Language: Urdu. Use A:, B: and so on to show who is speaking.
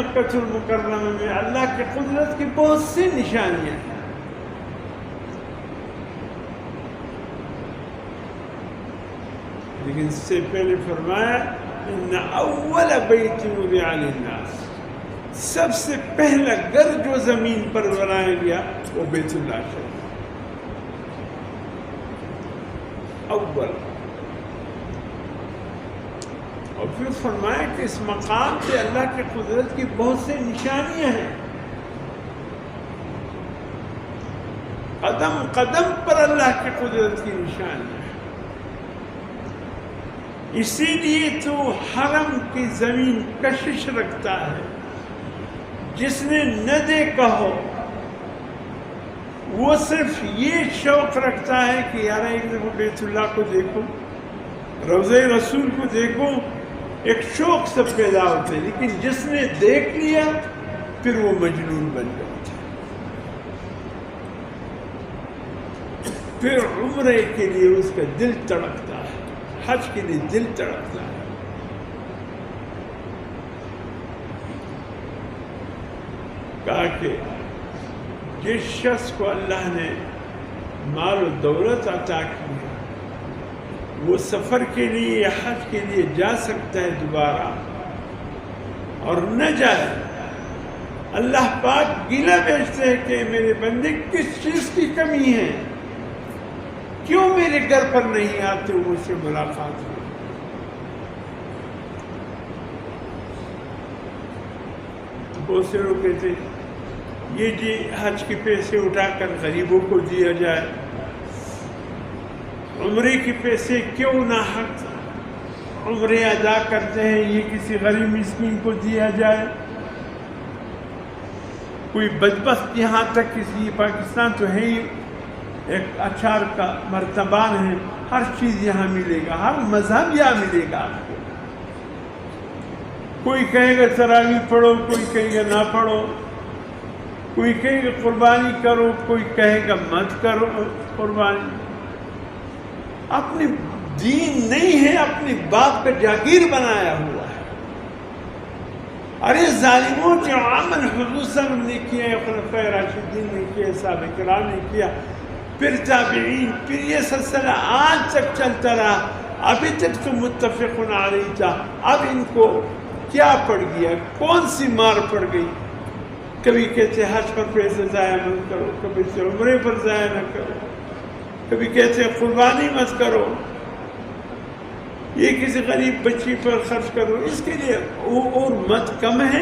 A: مکہ المکرمہ میں اللہ کی قدرت کی بہت سی نشانیاں ہیں. لیکن اس سے پہلے فرمایا ان اول بیت وضع للناس، سب سے پہلا گھر جو زمین پر بنایا گیا وہ بیت اللہ شریف اول. اور پھر فرمایا کہ اس مقام پہ اللہ کی قدرت کی بہت سی نشانیاں ہیں. قدم قدم پر اللہ کی قدرت کی نشانیاں ہیں. اسی لیے تو حرم کی زمین کشش رکھتا ہے. جس نے نہ دیکھا ہو وہ صرف یہ شوق رکھتا ہے کہ یار ایک دفعہ بیت اللہ کو دیکھو، روضہ رسول کو دیکھو، ایک شوق سے پیدا ہوتے. لیکن جس نے دیکھ لیا پھر وہ مجنون بن جاتا ہے. پھر عمرے کے لیے اس کا دل تڑپتا ہے، حج کے لیے دل تڑپتا ہے. کہا کہ جس شخص کو اللہ نے مال و دولت عطا کی ہے وہ سفر کے لیے یا حج کے لیے جا سکتا ہے دوبارہ، اور نہ جائے اللہ پاک گلہ بیچتے ہیں کہ میرے بندے کس چیز کی کمی ہے، کیوں میرے گھر پر نہیں آتے ہو مجھ سے ملاقات ہو. بہت سے لوگ کہتے ہیں یہ جی حج کے پیسے اٹھا کر غریبوں کو دیا جائے، عمرے کے پیسے کیوں نہ حق عمرے ادا کرتے ہیں یہ کسی غریب مسکین کو دیا جائے. کوئی بدبخت یہاں تک کسی پاکستان تو ہے ہی ایک اچار کا مرتبان ہے، ہر چیز یہاں ملے گا، ہر مذہب یہاں ملے گا آپ کو. کوئی کہے گا تراویح پڑھو، کوئی کہے گا نہ پڑھو، کوئی کہے گا قربانی کرو، کوئی کہے گا مت کرو قربانی. اپنی دین نہیں ہے، اپنی باپ کا جاگیر بنایا ہوا ہے. ارے ظالموں جو عمل حضور صلی اللہ علیہ وسلم نے کیا، خلفائے راشدین نے کیا، صحابہ کرام نے کیا، پھر تابعین، پھر یہ سلسلہ آج تک چلتا رہا. ابھی تک تو متفقون علیہ تھا. اب ان کو کیا پڑ گیا، کون سی مار پڑ گئی؟ کبھی کہتے حج پر پیسے ضائع مت کرو، کبھی سے عمرے پر ضائع نہ کرو، کبھی کہتے قربانی مت کرو، یہ کسی غریب بچی پر خرچ کرو. اس کے لیے اور مت کم ہے.